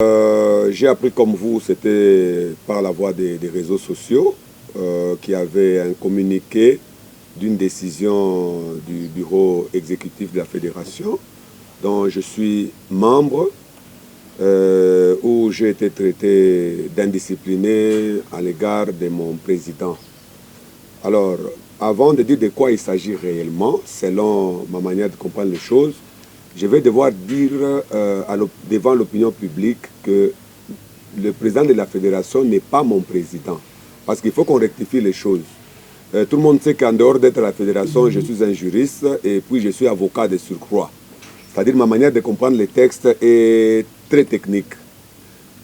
J'ai appris comme vous, c'était par la voie des réseaux sociaux, qui avait un communiqué d'une décision du bureau exécutif de la fédération, dont je suis membre, où j'ai été traité d'indiscipliné à l'égard de mon président. Alors, avant de dire de quoi il s'agit réellement, selon ma manière de comprendre les choses, je vais devoir dire devant l'opinion publique que le président de la fédération n'est pas mon président. Parce qu'il faut qu'on rectifie les choses. Tout le monde sait qu'en dehors d'être à la fédération, je suis un juriste et puis je suis avocat de surcroît. C'est-à-dire ma manière de comprendre les textes est très technique.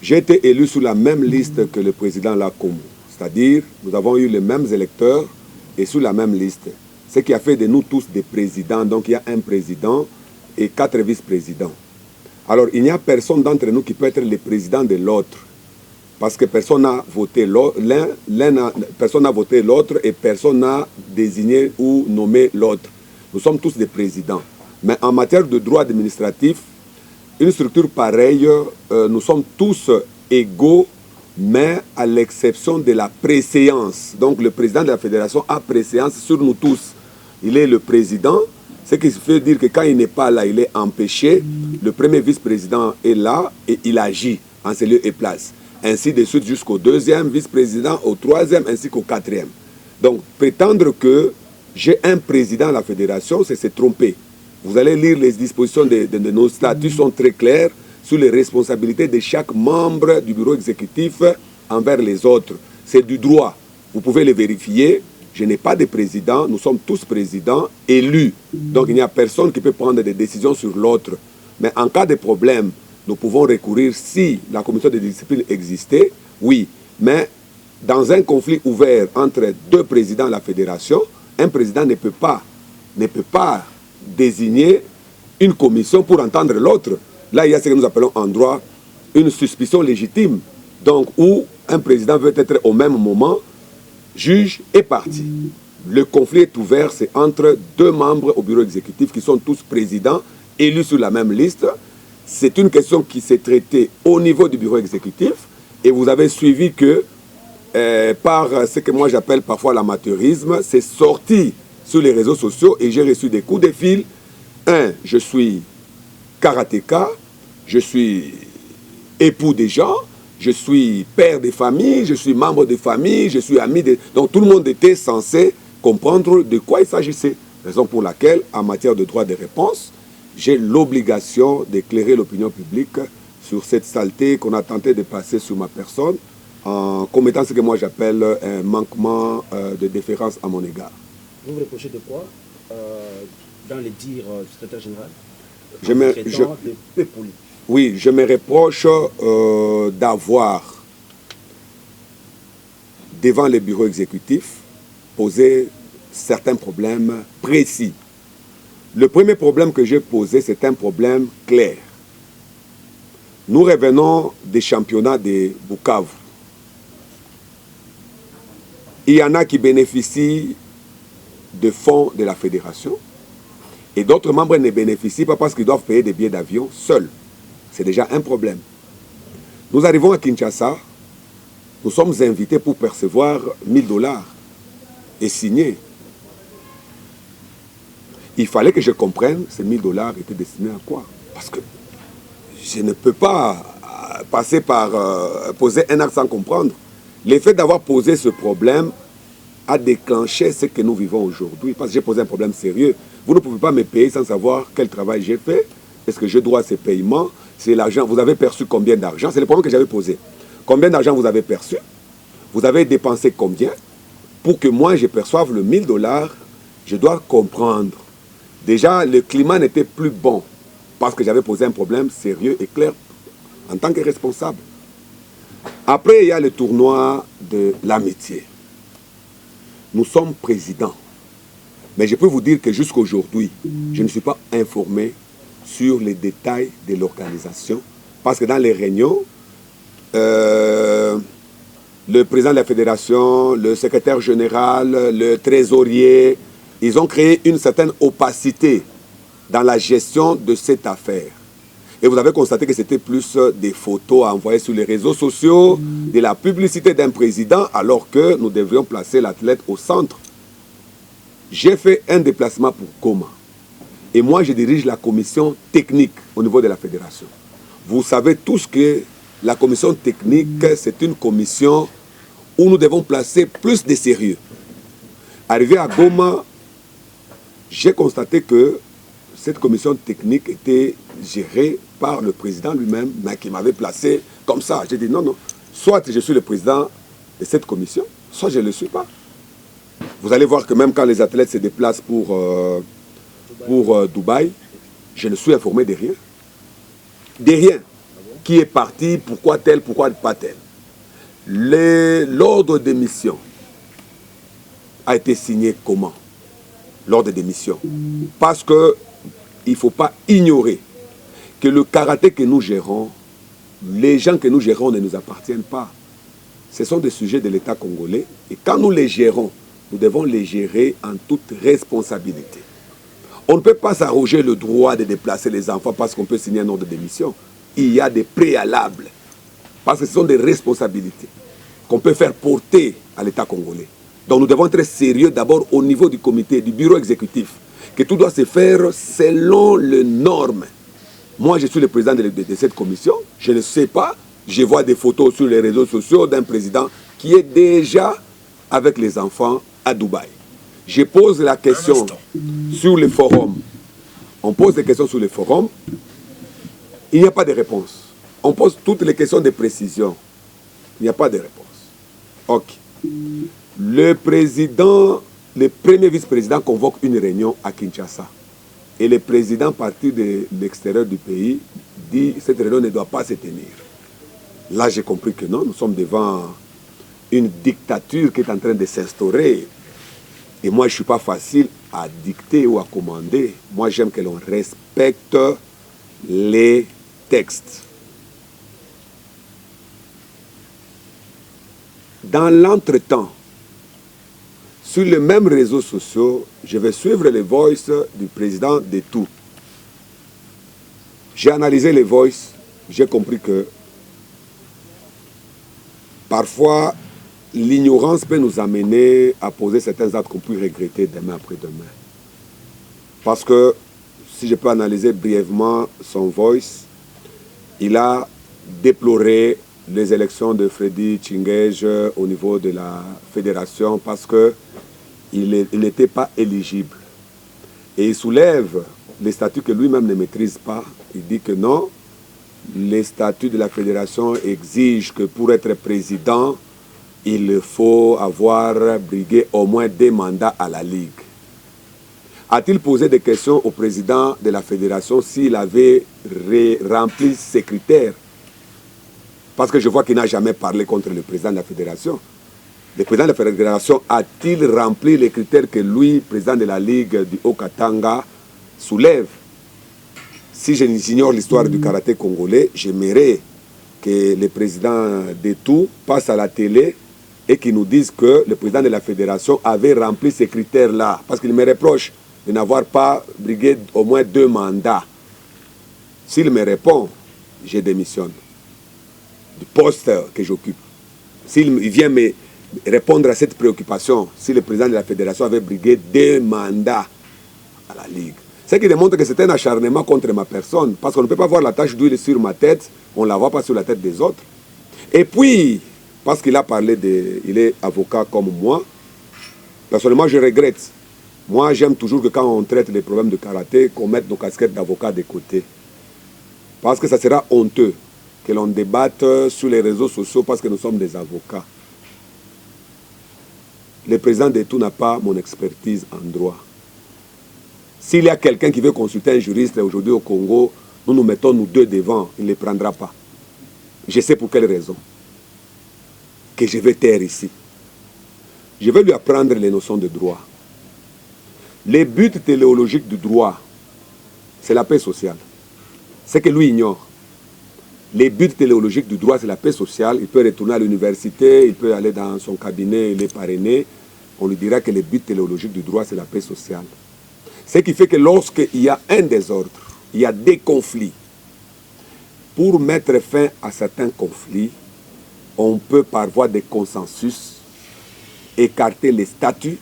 J'ai été élu sous la même liste que le président Lakoum. C'est-à-dire, nous avons eu les mêmes électeurs et sous la même liste. Ce qui a fait de nous tous des présidents. Donc il y a un président et 4 vice-présidents. Alors il n'y a personne d'entre nous qui peut être le président de l'autre. Parce que personne n'a voté personne n'a voté l'autre et personne n'a désigné ou nommé l'autre. Nous sommes tous des présidents. Mais en matière de droit administratif, une structure pareille, nous sommes tous égaux, mais à l'exception de la préséance. Donc le président de la fédération a préséance sur nous tous. Il est le président, ce qui veut dire que quand il n'est pas là, il est empêché. Le premier vice-président est là et il agit en ses lieux et places. Ainsi de suite jusqu'au deuxième vice-président, au troisième ainsi qu'au quatrième. Donc prétendre que j'ai un président à la fédération, c'est se tromper. Vous allez lire les dispositions de nos statuts, sont très claires sur les responsabilités de chaque membre du bureau exécutif envers les autres. C'est du droit. Vous pouvez le vérifier. Je n'ai pas de président. Nous sommes tous présidents élus. Donc il n'y a personne qui peut prendre des décisions sur l'autre. Mais en cas de problème, nous pouvons recourir si la commission de discipline existait, oui. Mais dans un conflit ouvert entre deux présidents de la fédération, un président ne peut pas désigner une commission pour entendre l'autre. Là, il y a ce que nous appelons en droit une suspicion légitime. Donc, où un président veut être au même moment juge et partie. Le conflit est ouvert, c'est entre deux membres au bureau exécutif qui sont tous présidents, élus sur la même liste. C'est une question qui s'est traitée au niveau du bureau exécutif et vous avez suivi que par ce que moi j'appelle parfois l'amateurisme, c'est sorti sur les réseaux sociaux et j'ai reçu des coups de fil. Je suis karatéka, je suis époux des gens, je suis père de famille, je suis membre de famille, je suis ami de... Donc tout le monde était censé comprendre de quoi il s'agissait. Raison pour laquelle, en matière de droit de réponse, j'ai l'obligation d'éclairer l'opinion publique sur cette saleté qu'on a tenté de passer sur ma personne en commettant ce que moi j'appelle un manquement de déférence à mon égard. Vous vous reprochez de quoi dans les dires du secrétaire général? Oui, je me reproche d'avoir, devant les bureaux exécutifs, posé certains problèmes précis. Le premier problème que j'ai posé, c'est un problème clair. Nous revenons des championnats de Bukavu. Il y en a qui bénéficient de fonds de la fédération et d'autres membres ne bénéficient pas parce qu'ils doivent payer des billets d'avion seuls. C'est déjà un problème. Nous arrivons à Kinshasa, nous sommes invités pour percevoir 1000 $ et signer. Il fallait que je comprenne ces 1000 $ étaient destinés à quoi. Parce que je ne peux pas passer par poser un acte sans comprendre. L'effet d'avoir posé ce problème a déclenché ce que nous vivons aujourd'hui. Parce que j'ai posé un problème sérieux. Vous ne pouvez pas me payer sans savoir quel travail j'ai fait. Est-ce que je dois ces paiements? C'est l'argent. Vous avez perçu combien d'argent? C'est le problème que j'avais posé. Combien d'argent vous avez perçu? Vous avez dépensé combien? Pour que moi je perçoive le 1000 $, je dois comprendre. Déjà, le climat n'était plus bon parce que j'avais posé un problème sérieux et clair en tant que responsable. Après, il y a le tournoi de l'amitié. Nous sommes présidents. Mais je peux vous dire que jusqu'à aujourd'hui, je ne suis pas informé sur les détails de l'organisation. Parce que dans les réunions, le président de la fédération, le secrétaire général, le trésorier, ils ont créé une certaine opacité dans la gestion de cette affaire. Et vous avez constaté que c'était plus des photos à envoyer sur les réseaux sociaux, de la publicité d'un président, alors que nous devrions placer l'athlète au centre. J'ai fait un déplacement pour Goma. Et moi, je dirige la commission technique au niveau de la fédération. Vous savez tous que la commission technique, c'est une commission où nous devons placer plus de sérieux. Arrivé à Goma, j'ai constaté que cette commission technique était gérée par le président lui-même, mais qui m'avait placé comme ça. J'ai dit non, non, soit je suis le président de cette commission, soit je ne le suis pas. Vous allez voir que même quand les athlètes se déplacent pour Dubaï, je ne suis informé de rien. De rien. Qui est parti, pourquoi tel, pourquoi pas tel. L'ordre de mission a été signé comment? L'ordre de mission. Parce que il ne faut pas ignorer que le karaté que nous gérons, les gens que nous gérons ne nous appartiennent pas. Ce sont des sujets de l'État congolais. Et quand nous les gérons, nous devons les gérer en toute responsabilité. On ne peut pas s'arroger le droit de déplacer les enfants parce qu'on peut signer un ordre de mission. Il y a des préalables. Parce que ce sont des responsabilités qu'on peut faire porter à l'État congolais. Donc nous devons être sérieux d'abord au niveau du comité, du bureau exécutif, que tout doit se faire selon les normes. Moi, je suis le président de cette commission. Je ne sais pas. Je vois des photos sur les réseaux sociaux d'un président qui est déjà avec les enfants à Dubaï. Je pose la question sur le forum. On pose des questions sur le forum. Il n'y a pas de réponse. On pose toutes les questions de précision. Il n'y a pas de réponse. Ok. Le président, le premier vice-président convoque une réunion à Kinshasa. Et le président, parti de l'extérieur du pays, dit que cette réunion ne doit pas se tenir. Là, j'ai compris que non, nous sommes devant une dictature qui est en train de s'instaurer. Et moi, je ne suis pas facile à dicter ou à commander. Moi, j'aime que l'on respecte les textes. Dans l'entretemps, sur les mêmes réseaux sociaux, je vais suivre les voices du président de tout. J'ai analysé les voices, j'ai compris que parfois, l'ignorance peut nous amener à poser certains actes qu'on peut regretter demain après-demain. Parce que, si je peux analyser brièvement son voice, il a déploré les élections de Freddy Tchingej au niveau de la fédération parce qu'il n'était pas éligible. Et il soulève les statuts que lui-même ne maîtrise pas. Il dit que non, les statuts de la fédération exigent que pour être président, il faut avoir brigué au moins 2 mandats à la Ligue. A-t-il posé des questions au président de la fédération s'il avait rempli ces critères? Parce que je vois qu'il n'a jamais parlé contre le président de la fédération. Le président de la fédération a-t-il rempli les critères que lui, président de la Ligue du Haut-Katanga, soulève? Si j'ignore l'histoire du karaté congolais, j'aimerais que le président de tout passe à la télé et qu'il nous dise que le président de la fédération avait rempli ces critères-là. Parce qu'il me reproche de n'avoir pas brigué au moins 2 mandats. S'il me répond, je démissionne du poste que j'occupe. S'il vient me répondre à cette préoccupation, si le président de la fédération avait brigué 2 mandats à la Ligue, ce qui démontre que c'est un acharnement contre ma personne, parce qu'on ne peut pas voir la tache d'huile sur ma tête, on ne la voit pas sur la tête des autres. Et puis, parce qu'il a parlé il est avocat comme moi, personnellement je regrette. Moi j'aime toujours que quand on traite les problèmes de karaté, qu'on mette nos casquettes d'avocat de côté. Parce que ça sera honteux que l'on débatte sur les réseaux sociaux parce que nous sommes des avocats. Le président de tout n'a pas mon expertise en droit. S'il y a quelqu'un qui veut consulter un juriste aujourd'hui au Congo, nous nous mettons nous 2 devant, il ne les prendra pas. Je sais pour quelle raison. Que je vais taire ici. Je vais lui apprendre les notions de droit. Les buts téléologiques du droit, c'est la paix sociale. C'est que lui ignore. Les buts téléologiques du droit, c'est la paix sociale. Il peut retourner à l'université, il peut aller dans son cabinet, il est parrainé. On lui dira que les buts téléologiques du droit, c'est la paix sociale. Ce qui fait que lorsqu'il y a un désordre, il y a des conflits, pour mettre fin à certains conflits, on peut par voie de consensus écarter les statuts,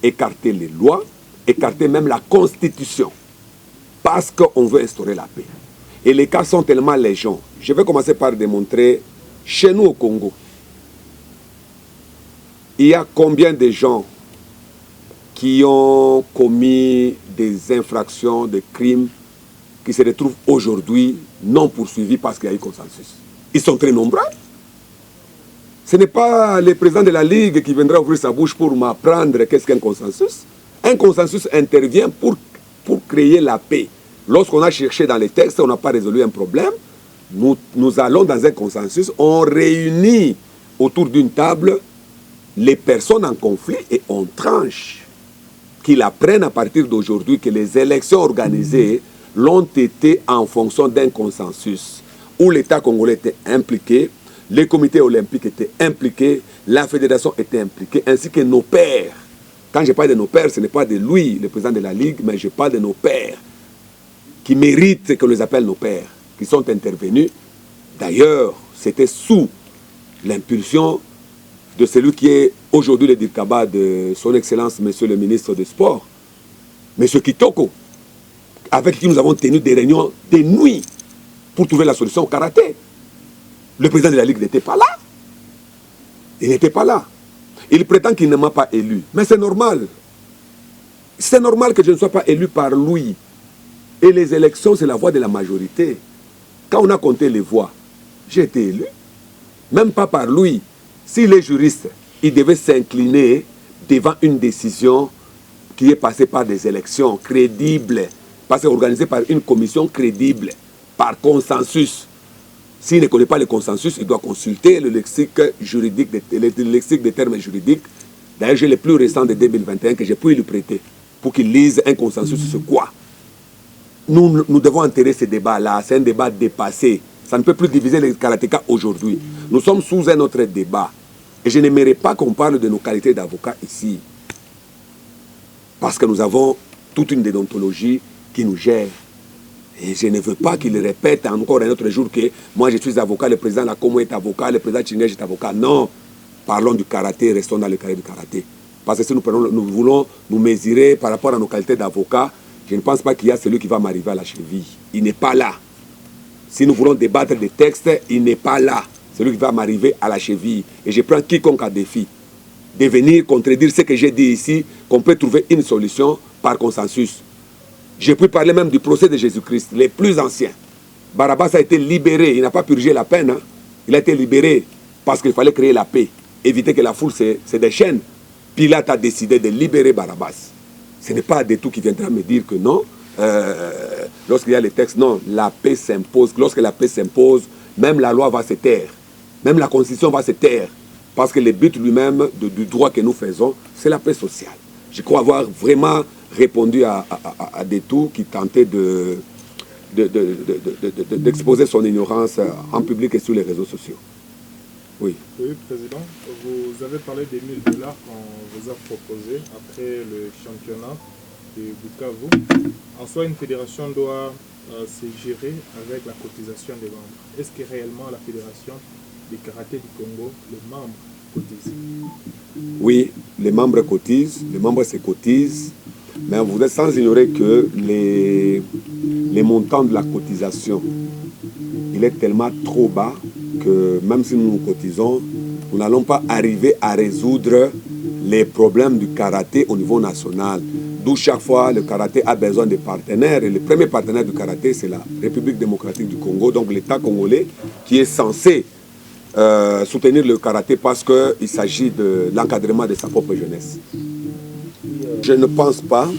écarter les lois, écarter même la constitution, parce qu'on veut instaurer la paix. Et les cas sont tellement légion. Je vais commencer par démontrer, chez nous au Congo, il y a combien de gens qui ont commis des infractions, des crimes, qui se retrouvent aujourd'hui non poursuivis parce qu'il y a eu consensus. Ils sont très nombreux. Ce n'est pas le président de la Ligue qui viendra ouvrir sa bouche pour m'apprendre qu'est-ce qu'un consensus. Un consensus intervient pour créer la paix. Lorsqu'on a cherché dans les textes, on n'a pas résolu un problème, nous allons dans un consensus, on réunit autour d'une table les personnes en conflit et on tranche. Qu'ils apprennent à partir d'aujourd'hui que les élections organisées l'ont été en fonction d'un consensus où l'État congolais était impliqué, les comités olympiques étaient impliqués, la fédération était impliquée, ainsi que nos pères. Quand je parle de nos pères, ce n'est pas de lui, le président de la Ligue, mais je parle de nos pères, qui méritent qu'on les appelle nos pères, qui sont intervenus. D'ailleurs, c'était sous l'impulsion de celui qui est aujourd'hui le Dirkaba de son Excellence, Monsieur le ministre des Sports, Monsieur Kitoko, avec qui nous avons tenu des réunions de nuit pour trouver la solution au karaté. Le président de la Ligue n'était pas là. Il n'était pas là. Il prétend qu'il ne m'a pas élu. Mais c'est normal. C'est normal que je ne sois pas élu par lui. Et les élections, c'est la voix de la majorité. Quand on a compté les voix, j'ai été élu. Même pas par lui. S'il est juriste, il devait s'incliner devant une décision qui est passée par des élections crédibles, parce que organisée par une commission crédible, par consensus. S'il ne connaît pas le consensus, il doit consulter le lexique juridique, le lexique des termes juridiques. D'ailleurs, j'ai le plus récent de 2021 que j'ai pu lui prêter pour qu'il lise un consensus sur quoi. Nous devons enterrer ce débat-là. C'est un débat dépassé. Ça ne peut plus diviser les karatékas aujourd'hui. Nous sommes sous un autre débat. Et je n'aimerais pas qu'on parle de nos qualités d'avocat ici. Parce que nous avons toute une déontologie qui nous gère. Et je ne veux pas qu'il répète encore un autre jour que moi je suis avocat, le président Lakomo est avocat, le président Chingej est avocat. Non, parlons du karaté, restons dans le carré du karaté. Parce que si nous voulons nous mesurer par rapport à nos qualités d'avocat, je ne pense pas qu'il y a celui qui va m'arriver à la cheville. Il n'est pas là. Si nous voulons débattre des textes, il n'est pas là. Celui qui va m'arriver à la cheville. Et je prends quiconque à défi de venir contredire ce que j'ai dit ici, qu'on peut trouver une solution par consensus. Je peux parler même du procès de Jésus-Christ, les plus anciens. Barabbas a été libéré, il n'a pas purgé la peine. Hein. Il a été libéré parce qu'il fallait créer la paix, éviter que la foule se déchaîne. Pilate a décidé de libérer Barabbas. Ce n'est pas de tout qui viendra me dire que non. Lorsqu'il y a les textes, non, la paix s'impose. Lorsque la paix s'impose, même la loi va se taire. Même la constitution va se taire. Parce que le but lui-même du droit que nous faisons, c'est la paix sociale. Je crois avoir vraiment répondu à des tout qui tentaient d'exposer son ignorance en public et sur les réseaux sociaux. Oui. Oui, Président, vous avez parlé des 1 000 $ qu'on vous a proposé après le championnat de Bukavu. En soi, une fédération doit se gérer avec la cotisation des membres. Est-ce que réellement la fédération du karaté du Congo, les membres cotisent? Oui, les membres cotisent, les membres se cotisent, mais vous êtes sans ignorer que les montants de la cotisation, il est tellement trop bas que même si nous nous cotisons, nous n'allons pas arriver à résoudre les problèmes du karaté au niveau national. D'où chaque fois le karaté a besoin de partenaires. Et le premier partenaire du karaté, c'est la République démocratique du Congo, donc l'État congolais qui est censé soutenir le karaté parce qu'il s'agit de l'encadrement de sa propre jeunesse. Je ne pense pas,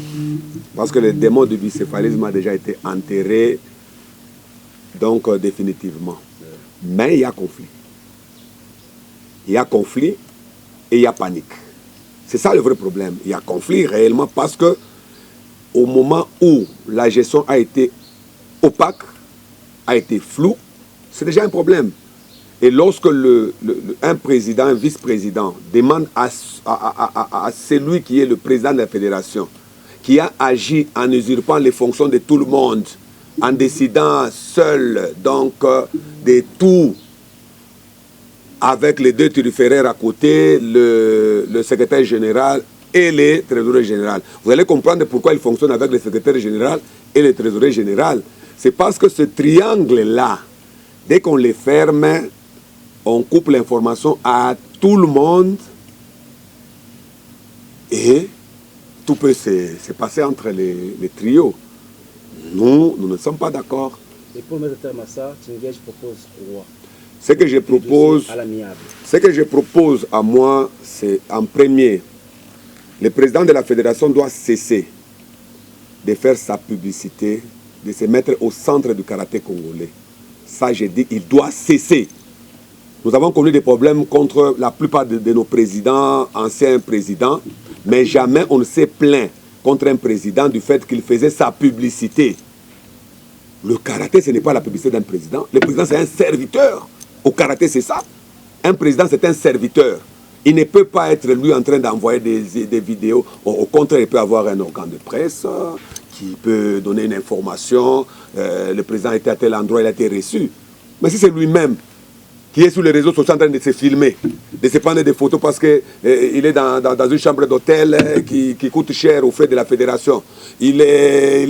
parce que le démon du bicéphalisme a déjà été enterré, donc définitivement. Mais il y a conflit. Il y a conflit et il y a panique. C'est ça le vrai problème. Il y a conflit réellement parce que au moment où la gestion a été opaque, a été floue, c'est déjà un problème. Et lorsque un président, un vice-président demande à celui qui est le président de la fédération, qui a agi en usurpant les fonctions de tout le monde, en décidant seul donc de tout, avec les deux turiféraires à côté, le secrétaire général et les trésoriers généraux. Vous allez comprendre pourquoi il fonctionne avec le secrétaire général et le trésorier général. C'est parce que ce triangle-là, dès qu'on les ferme, on coupe l'information à tout le monde et tout peut se passer entre les trios. Nous ne sommes pas d'accord. Et pour mettre terme à ça, Tchingej propose quoi? Ce que je propose, à moi, c'est en premier, le président de la fédération doit cesser de faire sa publicité, de se mettre au centre du karaté congolais. Ça, j'ai dit, il doit cesser. Nous avons connu des problèmes contre la plupart de nos présidents, anciens présidents, mais jamais on ne s'est plaint contre un président du fait qu'il faisait sa publicité. Le karaté, ce n'est pas la publicité d'un président. Le président, c'est un serviteur. Au karaté, c'est ça. Un président, c'est un serviteur. Il ne peut pas être, lui, en train d'envoyer des vidéos. Au contraire, il peut avoir un organe de presse qui peut donner une information. Le président était à tel endroit, il a été reçu. Mais si c'est lui-même qui est sur les réseaux sociaux en train de se filmer, de se prendre des photos parce qu'il est dans une chambre d'hôtel qui coûte cher aux frais de la fédération. Il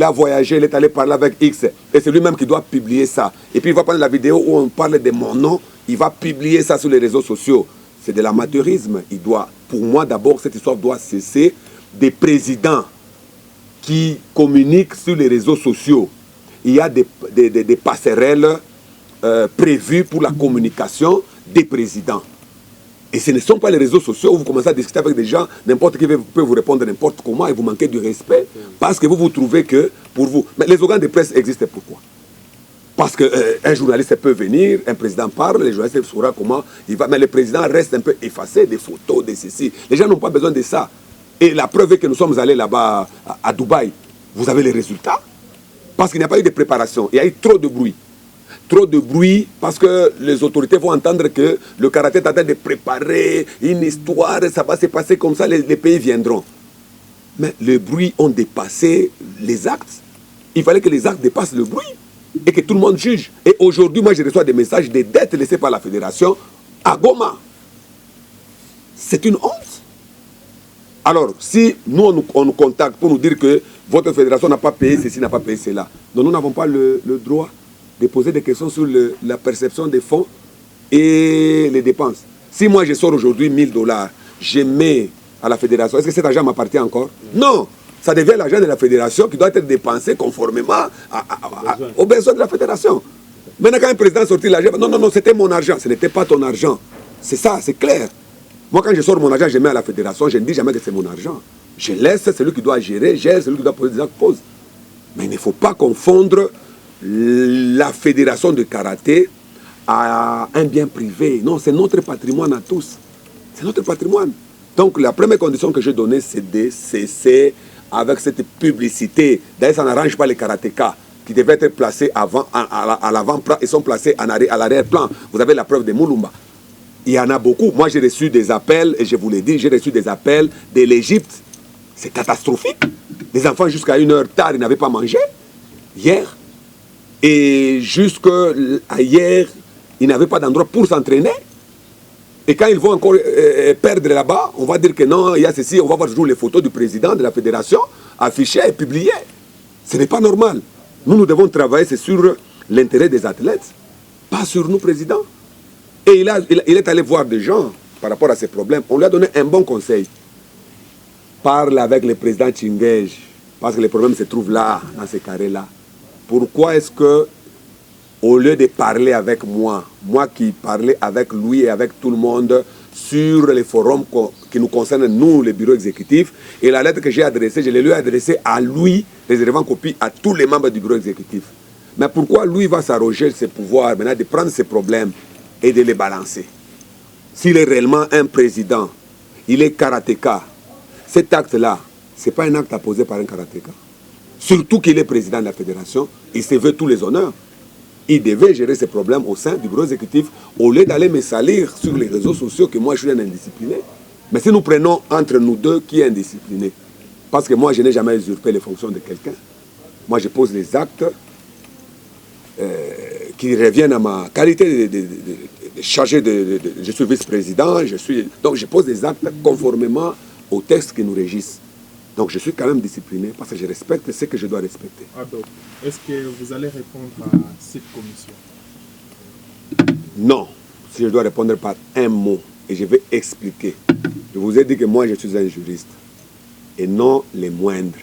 a voyagé, il est allé parler avec X. Et c'est lui-même qui doit publier ça. Et puis il va prendre la vidéo où on parle de mon nom, il va publier ça sur les réseaux sociaux. C'est de l'amateurisme. Pour moi, d'abord, cette histoire doit cesser. Des présidents qui communiquent sur les réseaux sociaux. Il y a des passerelles prévues pour la communication des présidents. Et ce ne sont pas les réseaux sociaux où vous commencez à discuter avec des gens, n'importe qui peut vous répondre n'importe comment et vous manquez du respect parce que vous trouvez que pour vous... Mais les organes de presse existent pourquoi? Parce qu'un journaliste peut venir, un président parle, les journalistes sauront comment il va, mais le président reste un peu effacé, des photos, des ceci. Les gens n'ont pas besoin de ça. Et la preuve est que nous sommes allés là-bas à Dubaï. Vous avez les résultats? Parce qu'il n'y a pas eu de préparation. Il y a eu trop de bruit. Trop de bruit parce que les autorités vont entendre que le karaté est en train de préparer une histoire, ça va se passer comme ça, les pays viendront. Mais les bruits ont dépassé les actes. Il fallait que les actes dépassent le bruit et que tout le monde juge. Et aujourd'hui, moi, je reçois des messages de dettes laissées par la fédération à Goma. C'est une honte. Alors, si nous, on nous contacte pour nous dire que votre fédération n'a pas payé ceci, n'a pas payé cela, donc nous n'avons pas le droit de poser des questions sur la perception des fonds et les dépenses. Si moi je sors aujourd'hui 1000 $, je mets à la fédération, est-ce que cet argent m'appartient encore? Non, ça devient l'argent de la fédération qui doit être dépensé conformément aux besoins de la fédération. Maintenant quand un président sortit l'argent, non, c'était mon argent, ce n'était pas ton argent. C'est ça, c'est clair. Moi quand je sors mon argent, je mets à la fédération, je ne dis jamais que c'est mon argent. Je laisse celui qui doit gérer, gère, celui qui doit poser des actes, pose. Mais il ne faut pas confondre la fédération de karaté à un bien privé. Non, c'est notre patrimoine à tous. C'est notre patrimoine. Donc la première condition que j'ai donnée, c'est de cesser avec cette publicité. D'ailleurs, ça n'arrange pas les karatékas qui devaient être placés à l'avant-plan et sont placés à l'arrière-plan. Vous avez la preuve de Moulumba. Il y en a beaucoup. Moi, j'ai reçu des appels, et je vous l'ai dit, j'ai reçu des appels de l'Égypte. C'est catastrophique. Les enfants, jusqu'à 1 heure tard, ils n'avaient pas mangé. Hier. Et jusqu'à hier, ils n'avaient pas d'endroit pour s'entraîner. Et quand ils vont encore perdre là-bas, on va dire que non, il y a ceci, on va voir toujours les photos du président de la fédération affichées et publiées. Ce n'est pas normal. Nous devons travailler, c'est sur l'intérêt des athlètes, pas sur nous, présidents. Et il est allé voir des gens par rapport à ces problèmes. On lui a donné un bon conseil. Parle avec le président Tchingej, parce que les problèmes se trouvent là, dans ces carrés-là. Pourquoi est-ce que, au lieu de parler avec moi qui parlais avec lui et avec tout le monde sur les forums qui nous concernent, nous, les bureaux exécutifs, et la lettre que j'ai adressée, je l'ai lui adressée à lui, réservant copie à tous les membres du bureau exécutif. Mais pourquoi lui va s'arroger ses pouvoirs, maintenant, de prendre ses problèmes et de les balancer? S'il est réellement un président, il est karatéka, cet acte-là, ce n'est pas un acte à poser par un karatéka. Surtout qu'il est président de la fédération, il se veut tous les honneurs. Il devait gérer ses problèmes au sein du bureau exécutif au lieu d'aller me salir sur les réseaux sociaux que moi je suis un indiscipliné. Mais si nous prenons entre nous deux qui est indiscipliné, parce que moi je n'ai jamais usurpé les fonctions de quelqu'un, moi je pose les actes qui reviennent à ma qualité de chargé je suis vice-président, donc je pose des actes conformément aux textes qui nous régissent. Donc je suis quand même discipliné parce que je respecte ce que je dois respecter. Donc, est-ce que vous allez répondre à cette commission? Non, si je dois répondre par un mot, et je vais expliquer. Je vous ai dit que moi je suis un juriste, et non les moindres.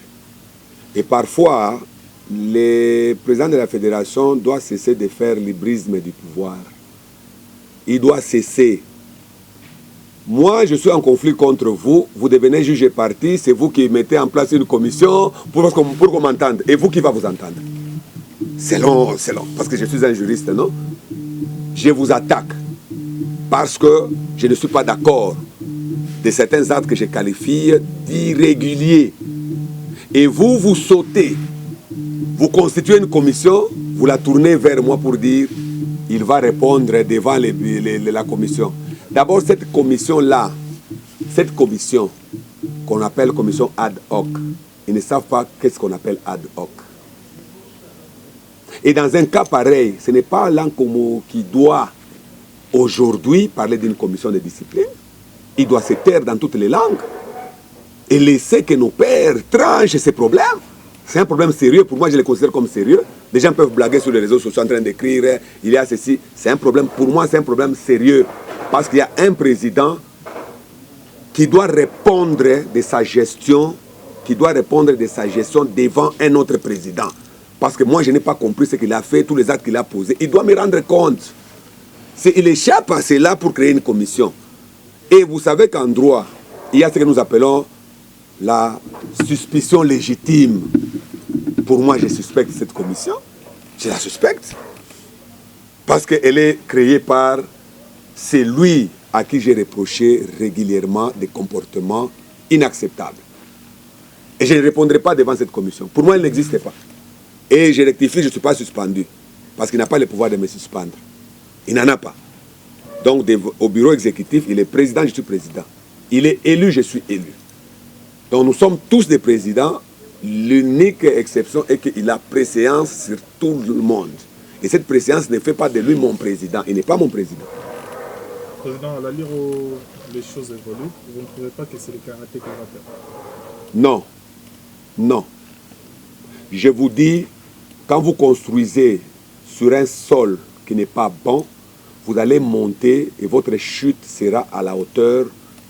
Et parfois, le président de la fédération doit cesser de faire l'hybrisme du pouvoir. Il doit cesser. Moi, je suis en conflit contre vous, vous devenez juge et parti, c'est vous qui mettez en place une commission pour qu'on m'entende. Et vous qui va vous entendre. C'est long, parce que je suis un juriste, non? Je vous attaque parce que je ne suis pas d'accord de certains actes que je qualifie d'irréguliers. Et vous, vous sautez, vous constituez une commission, vous la tournez vers moi pour dire il va répondre devant la commission. D'abord, cette commission-là, cette commission qu'on appelle commission ad hoc, ils ne savent pas qu'est-ce qu'on appelle ad hoc. Et dans un cas pareil, ce n'est pas l'Ankomo qui doit aujourd'hui parler d'une commission de discipline. Il doit se taire dans toutes les langues et laisser que nos pères tranchent ces problèmes. C'est un problème sérieux. Pour moi, je le considère comme sérieux. Les gens peuvent blaguer sur les réseaux sociaux en train d'écrire il y a ceci. C'est un problème, pour moi, c'est un problème sérieux. Parce qu'il y a un président qui doit répondre de sa gestion, devant un autre président. Parce que moi, je n'ai pas compris ce qu'il a fait, tous les actes qu'il a posés. Il doit me rendre compte. Il échappe à cela pour créer une commission. Et vous savez qu'en droit, il y a ce que nous appelons la suspicion légitime. Pour moi, je suspecte cette commission. Je la suspecte. Parce qu'elle est créée par celui à qui j'ai reproché régulièrement des comportements inacceptables. Et je ne répondrai pas devant cette commission. Pour moi, elle n'existe pas. Et je rectifie, je ne suis pas suspendu. Parce qu'il n'a pas le pouvoir de me suspendre. Il n'en a pas. Donc, au bureau exécutif, il est président, je suis président. Il est élu, je suis élu. Donc, nous sommes tous des présidents. L'unique exception est qu'il a préséance sur tout le monde. Et cette préséance ne fait pas de lui mon président. Il n'est pas mon président. Président, à la lire où les choses évoluent, vous ne trouvez pas que c'est le karaté qui va faire? Non. Non. Je vous dis, quand vous construisez sur un sol qui n'est pas bon, vous allez monter et votre chute sera à la hauteur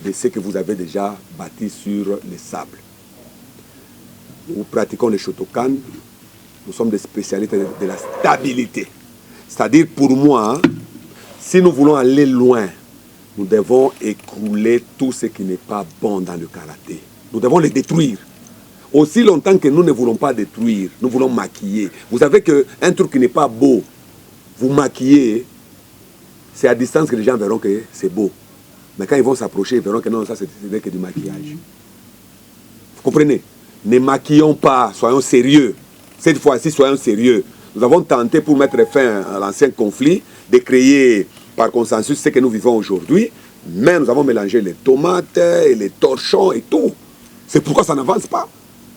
de ce que vous avez déjà bâti sur le sable. Nous pratiquons le Shotokan, nous sommes des spécialistes de la stabilité. C'est-à-dire, pour moi, si nous voulons aller loin, nous devons écrouler tout ce qui n'est pas bon dans le karaté. Nous devons le détruire. Aussi longtemps que nous ne voulons pas détruire, nous voulons maquiller. Vous savez qu'un truc qui n'est pas beau, vous maquillez, c'est à distance que les gens verront que c'est beau. Mais quand ils vont s'approcher, ils verront que non, ça c'est que du maquillage. Vous comprenez? Ne maquillons pas, soyons sérieux. Cette fois-ci, soyons sérieux. Nous avons tenté pour mettre fin à l'ancien conflit de créer par consensus ce que nous vivons aujourd'hui, mais nous avons mélangé les tomates et les torchons et tout. C'est pourquoi ça n'avance pas.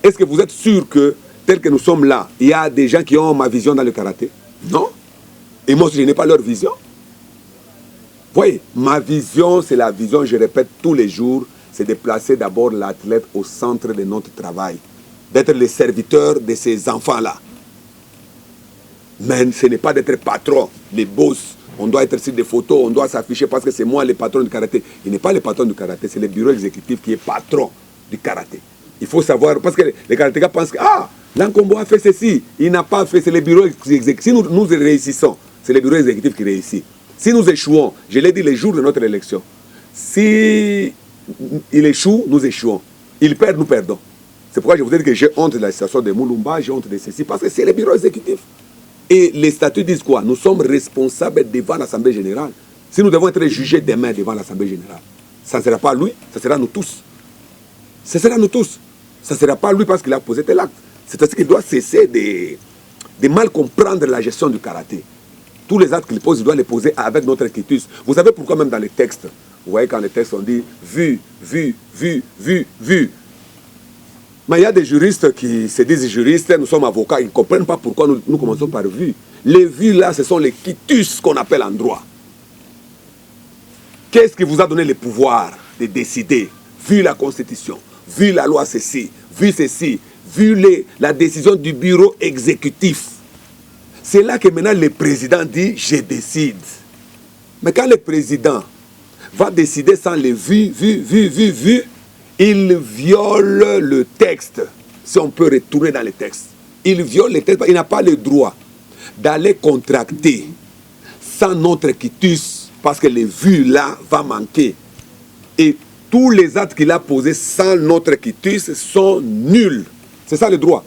Est-ce que vous êtes sûr que, tel que nous sommes là, il y a des gens qui ont ma vision dans le karaté? Non. Et moi, je n'ai pas leur vision. Voyez, ma vision, c'est la vision, je répète tous les jours, c'est de placer d'abord l'athlète au centre de notre travail, d'être le serviteur de ces enfants-là. Mais ce n'est pas d'être patron, les boss. On doit être sur des photos, on doit s'afficher parce que c'est moi le patron du karaté. Il n'est pas le patron du karaté, c'est le bureau exécutif qui est patron du karaté. Il faut savoir, parce que les karatékas pensent que l'Ankombo a fait ceci, il n'a pas fait, c'est le bureau exécutif. Si nous réussissons, c'est le bureau exécutif qui réussit. Si nous échouons, je l'ai dit le jour de notre élection, si il échoue, nous échouons. Il perd, nous perdons. C'est pourquoi je vous ai dit que j'ai honte de la situation de Moulumba, j'ai honte de ceci, parce que c'est le bureau exécutif. Et les statuts disent quoi? Nous sommes responsables devant l'Assemblée générale. Si nous devons être jugés demain devant l'Assemblée générale, ça ne sera pas lui, ça sera nous tous. Ce sera nous tous. Ça ne sera pas lui parce qu'il a posé tel acte. C'est-à-dire qu'il doit cesser de mal comprendre la gestion du karaté. Tous les actes qu'il pose, il doit les poser avec notre quitus. Vous savez pourquoi même dans les textes, vous voyez quand les textes on dit vu, vu, vu, vu, vu. Mais il y a des juristes qui se disent juristes, nous sommes avocats, ils ne comprennent pas pourquoi nous commençons par vu. Les vues là, ce sont les quitus qu'on appelle en droit. Qu'est-ce qui vous a donné le pouvoir de décider, vu la Constitution, vu la loi ceci, vu la décision du bureau exécutif? C'est là que maintenant le président dit « je décide ». Mais quand le président va décider sans les vues, il viole le texte. Si on peut retourner dans le texte, il viole le texte. Il n'a pas le droit d'aller contracter sans notre quitus, parce que les vues là vont manquer. Et tous les actes qu'il a posés sans notre quitus sont nuls. C'est ça le droit.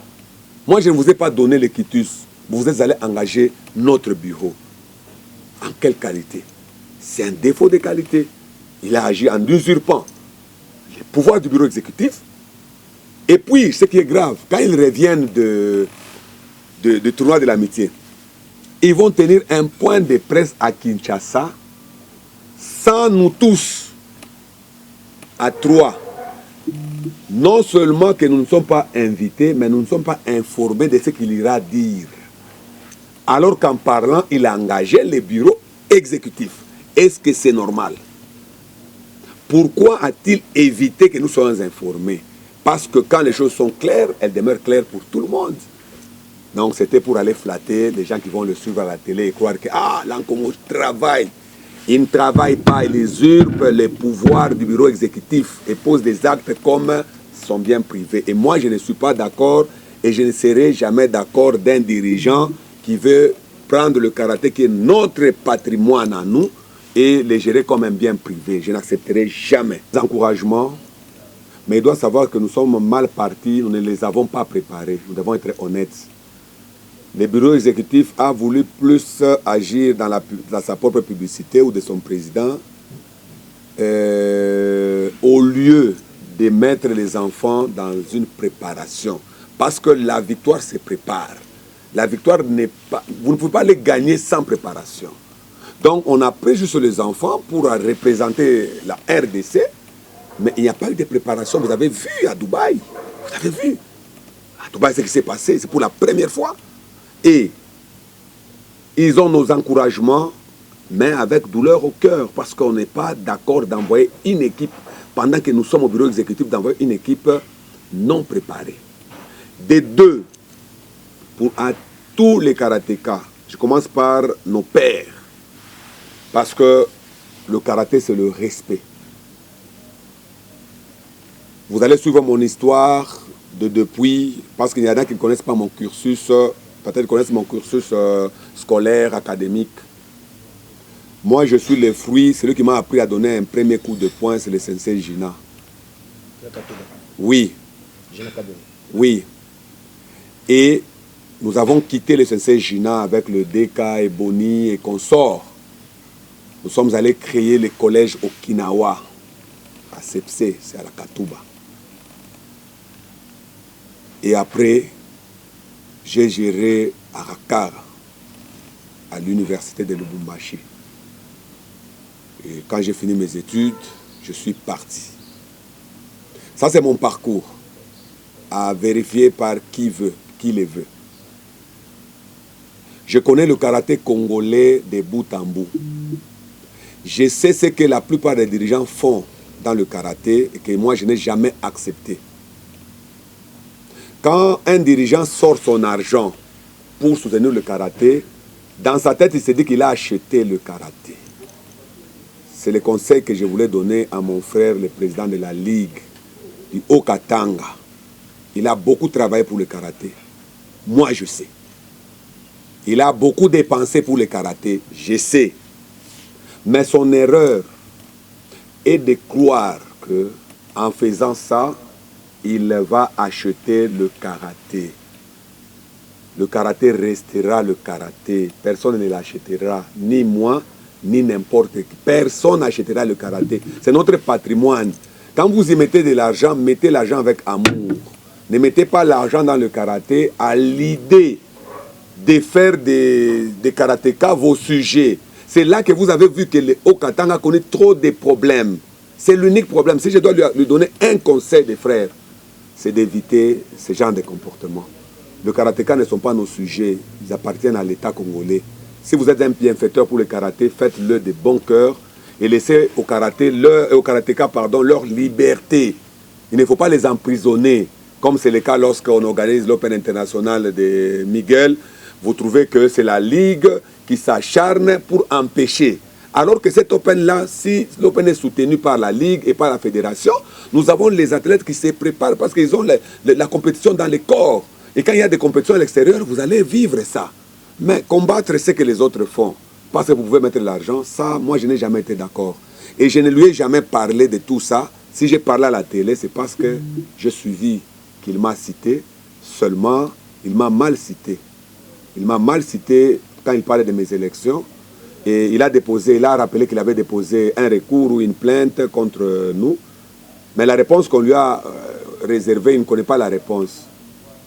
Moi, je ne vous ai pas donné le quitus. Vous êtes allé engager notre bureau. En quelle qualité? C'est un défaut de qualité. Il a agi en usurpant les pouvoirs du bureau exécutif. Et puis, ce qui est grave, quand ils reviennent de tournoi de l'amitié, ils vont tenir un point de presse à Kinshasa sans nous tous, à trois. Non seulement que nous ne sommes pas invités, mais nous ne sommes pas informés de ce qu'il ira dire. Alors qu'en parlant, il a engagé le bureau exécutif. Est-ce que c'est normal? Pourquoi a-t-il évité que nous soyons informés? Parce que quand les choses sont claires, elles demeurent claires pour tout le monde. Donc c'était pour aller flatter les gens qui vont le suivre à la télé et croire que l'Ankomo travaille. Il ne travaille pas, il usurpe les pouvoirs du bureau exécutif et pose des actes comme son bien privé. Et moi, je ne suis pas d'accord et je ne serai jamais d'accord d'un dirigeant qui veut prendre le karaté qui est notre patrimoine à nous et les gérer comme un bien privé. Je n'accepterai jamais des encouragements, mais il doit savoir que nous sommes mal partis, nous ne les avons pas préparés. Nous devons être honnêtes. Le bureau exécutif a voulu plus agir dans sa propre publicité ou de son président au lieu de mettre les enfants dans une préparation. Parce que la victoire se prépare. La victoire n'est pas... Vous ne pouvez pas les gagner sans préparation. Donc on a pris juste les enfants pour représenter la RDC, mais il n'y a pas eu de préparation. Vous avez vu à Dubaï. Vous avez vu. À Dubaï, ce qui s'est passé, c'est pour la première fois. Et ils ont nos encouragements, mais avec douleur au cœur, parce qu'on n'est pas d'accord d'envoyer une équipe, pendant que nous sommes au bureau exécutif, d'envoyer une équipe non préparée. Des deux, à tous les karatékas, je commence par nos pères, parce que le karaté, c'est le respect. Vous allez suivre mon histoire depuis, parce qu'il y en a qui ne connaissent pas mon cursus. Peut-être connaissent mon cursus scolaire, académique. Moi, je suis le fruit. Celui qui m'a appris à donner un premier coup de poing, c'est le sensei Gina. Oui. Oui. Et nous avons quitté le sensei Gina avec le DK et Boni et consorts. Nous sommes allés créer le collège Okinawa à Sepse, c'est à la Katuba. Et après, j'ai géré à Rakara, à l'université de Lubumbashi. Et quand j'ai fini mes études, je suis parti. Ça, c'est mon parcours, à vérifier par qui le veut. Je connais le karaté congolais de bout en bout. Je sais ce que la plupart des dirigeants font dans le karaté et que moi, je n'ai jamais accepté. Quand un dirigeant sort son argent pour soutenir le karaté, dans sa tête, il se dit qu'il a acheté le karaté. C'est le conseil que je voulais donner à mon frère, le président de la Ligue du Haut-Katanga. Il a beaucoup travaillé pour le karaté. Moi, je sais. Il a beaucoup dépensé pour le karaté. Je sais. Mais son erreur est de croire qu'en faisant ça, il va acheter le karaté. Le karaté restera le karaté. Personne ne l'achètera. Ni moi, ni n'importe qui. Personne n'achètera le karaté. C'est notre patrimoine. Quand vous y mettez de l'argent, mettez l'argent avec amour. Ne mettez pas l'argent dans le karaté à l'idée de faire des karatékas vos sujets. C'est là que vous avez vu que le Haut-Katanga connaît trop de problèmes. C'est l'unique problème. Si je dois lui donner un conseil des frères, c'est d'éviter ce genre de comportement. Le karatéka ne sont pas nos sujets, ils appartiennent à l'État congolais. Si vous êtes un bienfaiteur pour le karaté, faites-le de bon cœur et laissez au karatéka leur liberté. Il ne faut pas les emprisonner, comme c'est le cas lorsqu'on organise l'Open International de Miguel. Vous trouvez que c'est la Ligue qui s'acharne pour empêcher. Alors que cet Open-là, si l'Open est soutenu par la Ligue et par la Fédération, nous avons les athlètes qui se préparent parce qu'ils ont la compétition dans les corps. Et quand il y a des compétitions à l'extérieur, vous allez vivre ça. Mais combattre ce que les autres font, parce que vous pouvez mettre de l'argent, ça, moi, je n'ai jamais été d'accord. Et je ne lui ai jamais parlé de tout ça. Si j'ai parlé à la télé, c'est parce que j'ai suivi qu'il m'a cité. Seulement, il m'a mal cité. Il m'a mal cité quand il parlait de mes élections. Et il a rappelé qu'il avait déposé un recours ou une plainte contre nous. Mais la réponse qu'on lui a réservée, il ne connaît pas la réponse.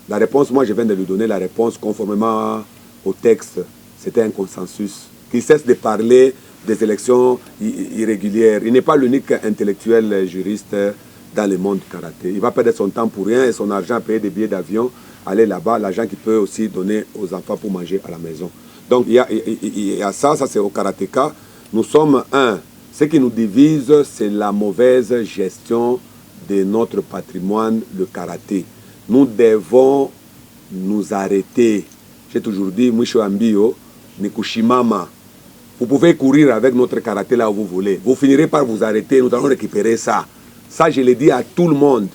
La réponse, moi je viens de lui donner la réponse conformément au texte. C'était un consensus. Qu'il cesse de parler des élections irrégulières. Il n'est pas l'unique intellectuel juriste dans le monde du karaté. Il va perdre son temps pour rien et son argent à payer des billets d'avion, aller là-bas, l'argent qu'il peut aussi donner aux enfants pour manger à la maison. Donc il y a ça c'est au karatéka. Nous sommes un. Ce qui nous divise, c'est la mauvaise gestion de notre patrimoine, le karaté. Nous devons nous arrêter. J'ai toujours dit, Mwisho Ambio, Nikushimama. Vous pouvez courir avec notre karaté là où vous voulez. Vous finirez par vous arrêter, nous allons récupérer ça. Ça, je l'ai dit à tout le monde.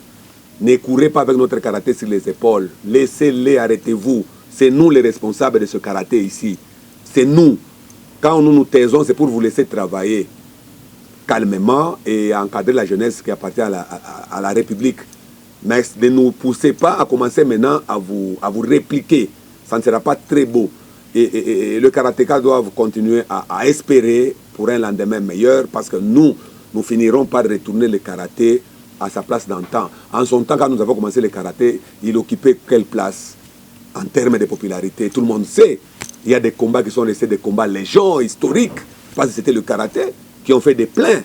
Ne courez pas avec notre karaté sur les épaules. Laissez-les, arrêtez-vous. C'est nous les responsables de ce karaté ici. C'est nous. Quand nous nous taisons, c'est pour vous laisser travailler calmement et encadrer la jeunesse qui appartient à la République. Mais ne nous poussez pas à commencer maintenant à vous répliquer. Ça ne sera pas très beau. Et le karatéka doit continuer à espérer pour un lendemain meilleur parce que nous finirons par retourner le karaté à sa place d'antan. En son temps, quand nous avons commencé le karaté, il occupait quelle place en termes de popularité? Tout le monde sait. Il y a des combats qui sont restés des combats légions, historiques, parce que c'était le karaté qui ont fait des pleins.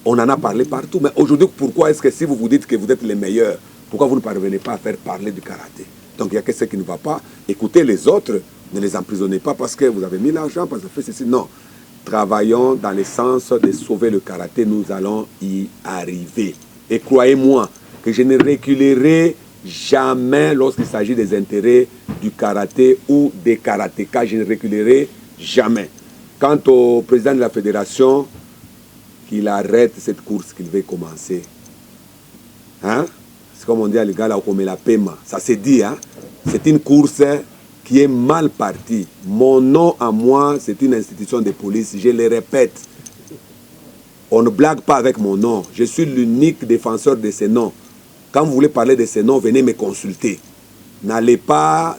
On en a parlé partout. Mais aujourd'hui, pourquoi est-ce que si vous vous dites que vous êtes les meilleurs, pourquoi vous ne parvenez pas à faire parler du karaté? Donc il y a quelque chose qui ne va pas. Écoutez les autres, ne les emprisonnez pas parce que vous avez mis l'argent, parce que vous faites ceci. Non. Travaillons dans le sens de sauver le karaté, nous allons y arriver. Et croyez-moi que je ne reculerai jamais lorsqu'il s'agit des intérêts du karaté ou des karatékas. Je ne reculerai jamais. Quant au président de la fédération, qu'il arrête cette course qu'il veut commencer. Hein? C'est comme on dit à les gars là, on met la paiement. Ça se dit, hein? C'est une course qui est mal partie. Mon nom à moi, c'est une institution de police. Je le répète. On ne blague pas avec mon nom. Je suis l'unique défenseur de ces noms. Quand vous voulez parler de ces noms, venez me consulter. N'allez pas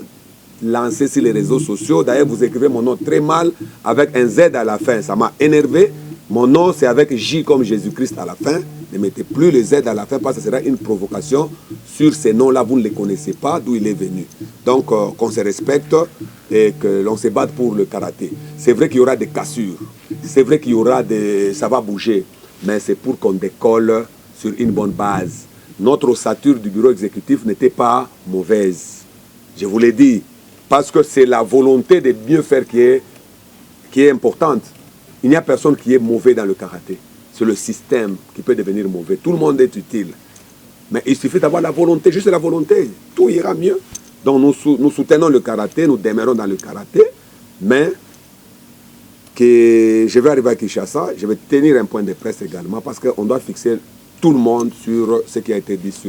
lancer sur les réseaux sociaux. D'ailleurs, vous écrivez mon nom très mal avec un Z à la fin. Ça m'a énervé. Mon nom, c'est avec J comme Jésus-Christ à la fin. Ne mettez plus le Z à la fin parce que ce sera une provocation sur ces noms-là. Vous ne les connaissez pas, d'où il est venu. Donc, qu'on se respecte et que l'on se batte pour le karaté. C'est vrai qu'il y aura des cassures. C'est vrai qu'il y aura des... ça va bouger. Mais c'est pour qu'on décolle sur une bonne base. Notre ossature du bureau exécutif n'était pas mauvaise. Je vous l'ai dit. Parce que c'est la volonté de bien faire qui est importante. Il n'y a personne qui est mauvais dans le karaté. C'est le système qui peut devenir mauvais. Tout le monde est utile. Mais il suffit d'avoir la volonté, juste la volonté. Tout ira mieux. Donc nous soutenons le karaté, nous demeurons dans le karaté. Mais que je vais arriver à Kinshasa, je vais tenir un point de presse également parce qu'on doit fixer tout le monde sur ce qui a été dit sur